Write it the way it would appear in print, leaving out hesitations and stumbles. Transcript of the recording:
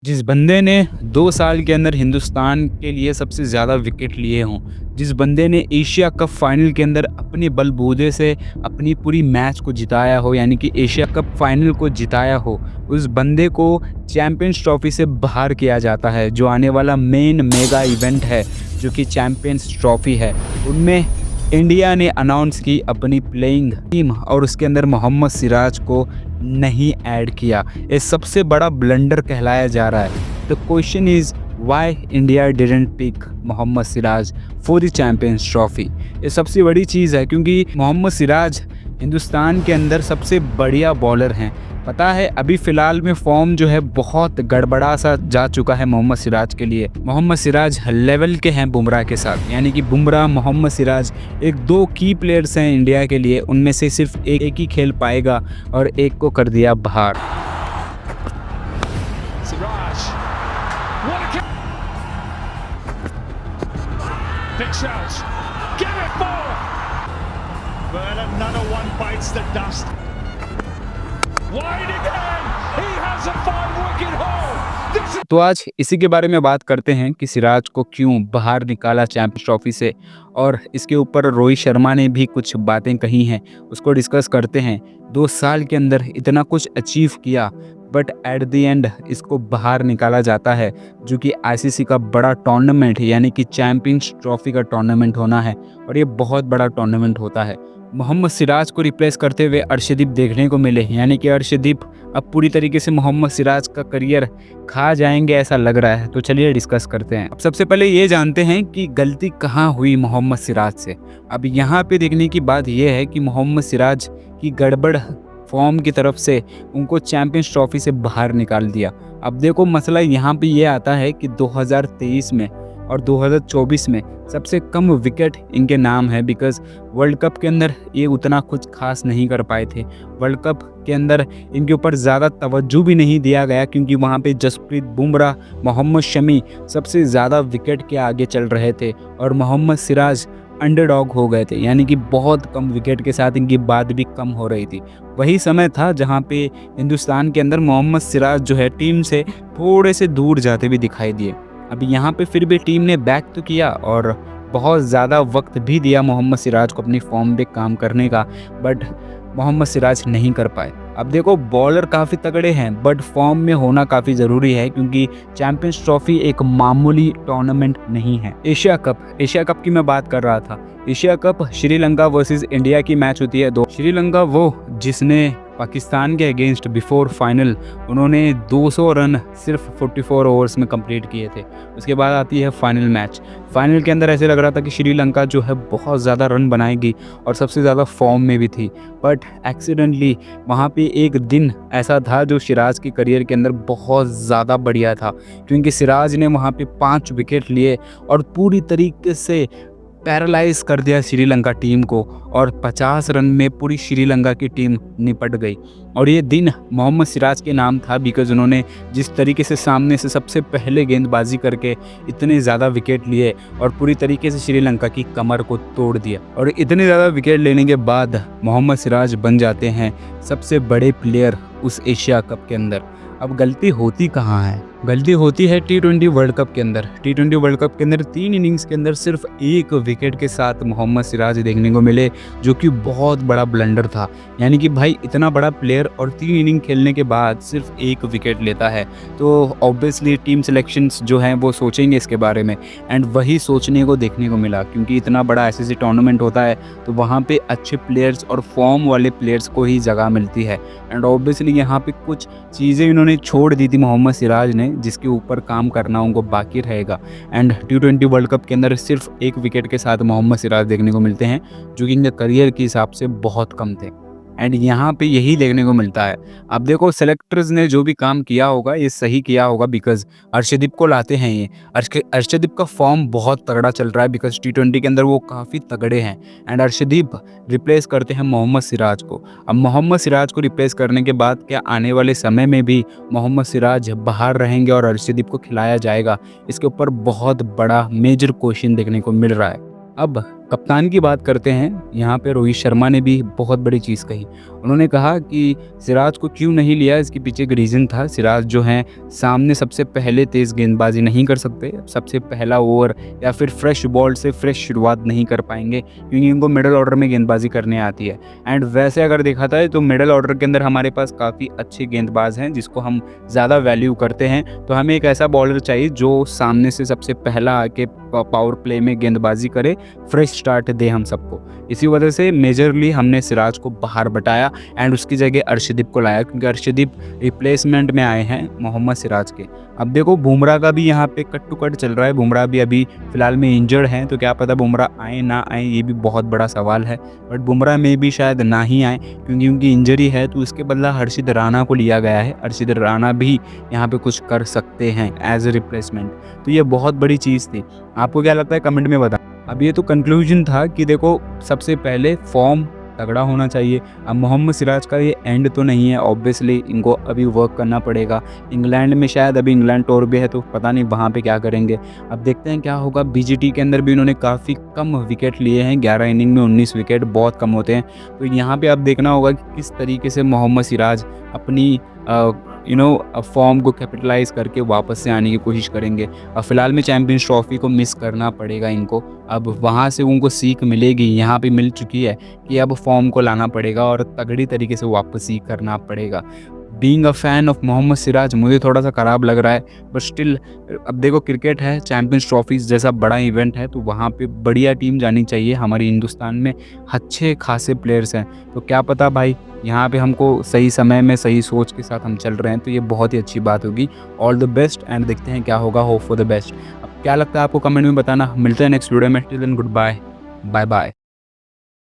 जिस बंदे ने 2 साल के अंदर हिंदुस्तान के लिए सबसे ज़्यादा विकेट लिए हों, जिस बंदे ने एशिया कप फाइनल के अंदर अपने बलबूते से अपनी पूरी मैच को जिताया हो, यानी कि एशिया कप फाइनल को जिताया हो, उस बंदे को चैंपियंस ट्रॉफी से बाहर किया जाता है। जो आने वाला मेन मेगा इवेंट है, जो कि चैंपियंस ट्रॉफी है, उनमें इंडिया ने अनाउंस की अपनी प्लेइंग टीम और उसके अंदर मोहम्मद सिराज को नहीं ऐड किया। ये सबसे बड़ा ब्लंडर कहलाया जा रहा है। The question is why India didn't pick Mohammed Siraj for the Champions Trophy. ये सबसे बड़ी चीज़ है क्योंकि मोहम्मद सिराज हिंदुस्तान के अंदर सबसे बढ़िया बॉलर हैं। पता है, अभी फ़िलहाल में फॉर्म जो है बहुत गड़बड़ा सा जा चुका है मोहम्मद सिराज के लिए। मोहम्मद सिराज लेवल के हैं बुमराह के साथ, यानी कि बुमराह, मोहम्मद सिराज एक दो की प्लेयर्स हैं इंडिया के लिए। उनमें से सिर्फ एक ही खेल पाएगा और एक को कर दिया बाहर। Siraj, big shot, give it more, but another one bites the dust. Wide again, he has a 5-wicket haul. तो आज इसी के बारे में बात करते हैं कि सिराज को क्यों बाहर निकाला चैंपियंस ट्रॉफी से, और इसके ऊपर रोहित शर्मा ने भी कुछ बातें कही हैं, उसको डिस्कस करते हैं। 2 साल के अंदर इतना कुछ अचीव किया, बट एट द एंड इसको बाहर निकाला जाता है, जो कि आईसीसी का बड़ा टूर्नामेंट है, यानी कि चैंपियंस ट्रॉफी का टूर्नामेंट होना है, और ये बहुत बड़ा टूर्नामेंट होता है। मोहम्मद सिराज को रिप्लेस करते हुए अर्शदीप देखने को मिले, यानी कि अर्शदीप अब पूरी तरीके से मोहम्मद सिराज का करियर खा जाएंगे ऐसा लग रहा है। तो चलिए डिस्कस करते हैं। अब सबसे पहले ये जानते हैं कि गलती कहाँ हुई मोहम्मद सिराज से। अब यहाँ पे देखने की बात यह है कि मोहम्मद सिराज की गड़बड़ फॉर्म की तरफ से उनको चैंपियंस ट्रॉफी से बाहर निकाल दिया। अब देखो, मसला यहाँ पे ये आता है कि 2023 में और 2024 में सबसे कम विकेट इनके नाम है, बिकॉज़ वर्ल्ड कप के अंदर ये उतना कुछ खास नहीं कर पाए थे। वर्ल्ड कप के अंदर इनके ऊपर ज़्यादा तवज्जो भी नहीं दिया गया, क्योंकि वहाँ पे जसप्रीत बुमराह, मोहम्मद शमी सबसे ज़्यादा विकेट के आगे चल रहे थे और मोहम्मद सिराज अंडरडॉग हो गए थे, यानी कि बहुत कम विकेट के साथ इनकी बात भी कम हो रही थी। वही समय था जहाँ पे हिंदुस्तान के अंदर मोहम्मद सिराज जो है टीम से थोड़े से दूर जाते भी दिखाई दिए। अभी यहाँ पे फिर भी टीम ने बैक तो किया और बहुत ज़्यादा वक्त भी दिया मोहम्मद सिराज को अपनी फॉर्म पे काम करने का, बट मोहम्मद सिराज नहीं कर पाए। अब देखो, बॉलर काफ़ी तगड़े हैं, बट फॉर्म में होना काफ़ी ज़रूरी है, क्योंकि चैंपियंस ट्रॉफी एक मामूली टूर्नामेंट नहीं है। एशिया कप की मैं बात कर रहा था। Asia cup Sri Lanka versus India की मैच होती है। श्रीलंका वो जिसने पाकिस्तान के अगेंस्ट बिफोर फाइनल उन्होंने 200 रन सिर्फ 44 ओवर्स में कंप्लीट किए थे। उसके बाद आती है फाइनल मैच। फाइनल के अंदर ऐसे लग रहा था कि श्रीलंका जो है बहुत ज़्यादा रन बनाएगी और सबसे ज़्यादा फॉर्म में भी थी, बट एक्सीडेंटली वहाँ पे एक दिन ऐसा था जो सिराज के करियर के अंदर बहुत ज़्यादा बढ़िया था, क्योंकि सिराज ने वहाँ पे 5 विकेट लिए और पूरी तरीके से पैरालाइज कर दिया श्रीलंका टीम को, और 50 रन में पूरी श्रीलंका की टीम निपट गई। और ये दिन मोहम्मद सिराज के नाम था, बिकॉज़ उन्होंने जिस तरीके से सामने से सबसे पहले गेंदबाजी करके इतने ज़्यादा विकेट लिए और पूरी तरीके से श्रीलंका की कमर को तोड़ दिया। और इतने ज़्यादा विकेट लेने के बाद मोहम्मद सिराज बन जाते हैं सबसे बड़े प्लेयर उस एशिया कप के अंदर। अब गलती होती कहाँ है? गलती होती है T20 वर्ल्ड कप के अंदर। T20 वर्ल्ड कप के अंदर 3 इनिंग्स के अंदर सिर्फ 1 विकेट के साथ मोहम्मद सिराज देखने को मिले, जो कि बहुत बड़ा ब्लंडर था। यानी कि भाई, इतना बड़ा प्लेयर और 3 इनिंग खेलने के बाद सिर्फ 1 विकेट लेता है, तो ऑब्वियसली टीम सिलेक्शंस जो हैं वो सोचेंगे इसके बारे में, एंड वही सोचने को देखने को मिला, क्योंकि इतना बड़ा आईसीसी टूर्नामेंट होता है तो वहाँ पे अच्छे प्लेयर्स और फॉर्म वाले प्लेयर्स को ही जगह मिलती है। एंड ऑब्वियसली यहाँ पे कुछ चीज़ें इन्होंने छोड़ दी थी मोहम्मद सिराज ने, जिसके ऊपर काम करना उनको बाकी रहेगा। एंड T20 वर्ल्ड कप के अंदर सिर्फ 1 विकेट के साथ मोहम्मद सिराज देखने को मिलते हैं, जो कि इनके करियर के हिसाब से बहुत कम थे। एंड यहाँ पे यही देखने को मिलता है। अब देखो, सेलेक्टर्स ने जो भी काम किया होगा ये सही किया होगा, बिकॉज अर्शदीप को लाते हैं। ये अर्शदीप का फॉर्म बहुत तगड़ा चल रहा है, बिकॉज T20 के अंदर वो काफ़ी तगड़े हैं। एंड अर्शदीप रिप्लेस करते हैं मोहम्मद सिराज को। अब मोहम्मद सिराज को रिप्लेस करने के बाद क्या आने वाले समय में भी मोहम्मद सिराज बाहर रहेंगे और अर्शदीप को खिलाया जाएगा? इसके ऊपर बहुत बड़ा मेजर क्वेश्चन देखने को मिल रहा है। अब कप्तान की बात करते हैं, यहाँ पे रोहित शर्मा ने भी बहुत बड़ी चीज़ कही। उन्होंने कहा कि सिराज को क्यों नहीं लिया, इसके पीछे एक रीज़न था। सिराज जो हैं सामने सबसे पहले तेज़ गेंदबाजी नहीं कर सकते, सबसे पहला ओवर या फिर फ्रेश बॉल से फ्रेश शुरुआत नहीं कर पाएंगे, क्योंकि इनको मिडल ऑर्डर में गेंदबाजी करने आती है। एंड वैसे अगर देखा जाए तो मिडल ऑर्डर के अंदर हमारे पास काफ़ी अच्छे गेंदबाज हैं जिसको हम ज़्यादा वैल्यू करते हैं। तो हमें एक ऐसा बॉलर चाहिए जो सामने से सबसे पहला आके पावर प्ले में गेंदबाजी करे, फ्रेश स्टार्ट दे हम सबको। इसी वजह से मेजरली हमने सिराज को बाहर बटाया एंड उसकी जगह अर्शदीप को लाया, क्योंकि अर्शदीप रिप्लेसमेंट में आए हैं मोहम्मद सिराज के। अब देखो बुमराह का भी यहाँ पे कट टू कट चल रहा है। बुमराह भी अभी फ़िलहाल में इंजर्ड हैं, तो क्या पता बुमराह आए ना आए, ये भी बहुत बड़ा सवाल है। बट बुमराह में भी शायद ना ही आए, क्योंकि उनकी इंजरी है, तो उसके बदला हर्षित राणा को लिया गया है। हर्षित राणा भी यहाँ पे कुछ कर सकते हैं एज ए रिप्लेसमेंट, तो ये बहुत बड़ी चीज़ थी। आपको क्या लगता है कमेंट में बता। अब ये तो कंक्लूजन था कि देखो सबसे पहले फॉर्म तगड़ा होना चाहिए। अब मोहम्मद सिराज का ये एंड तो नहीं है, ऑब्वियसली इनको अभी वर्क करना पड़ेगा। इंग्लैंड में शायद अभी इंग्लैंड टूर भी है, तो पता नहीं वहाँ पे क्या करेंगे। अब देखते हैं क्या होगा। बीजीटी के अंदर भी उन्होंने काफ़ी कम विकेट लिए हैं, 11 इनिंग में 19 विकेट बहुत कम होते हैं। तो यहाँ पे अब देखना होगा कि किस तरीके से मोहम्मद सिराज अपनी फॉर्म को कैपिटलाइज़ करके वापस से आने की कोशिश करेंगे। अब फ़िलहाल में चैम्पियंस ट्रॉफी को मिस करना पड़ेगा इनको। अब वहाँ से उनको सीख मिलेगी, यहाँ पे मिल चुकी है कि अब फॉर्म को लाना पड़ेगा और तगड़ी तरीके से वापस ही करना पड़ेगा। Being a fan of Mohammed Siraj मुझे थोड़ा सा ख़राब लग रहा है, बट स्टिल अब देखो क्रिकेट है, चैम्पियंस ट्रॉफीज़ जैसा बड़ा इवेंट है, तो वहाँ पे बढ़िया टीम जानी चाहिए। हमारे हिंदुस्तान में अच्छे खासे प्लेयर्स हैं, तो क्या पता भाई यहाँ पे हमको सही समय में सही सोच के साथ हम चल रहे हैं, तो ये बहुत ही अच्छी बात होगी। ऑल द बेस्ट एंड देखते हैं क्या होगा, होप फॉर द बेस्ट। अब क्या लगता है आपको कमेंट में बताना। मिलते हैं नेक्स्ट वीडियो में, till then goodbye, bye bye.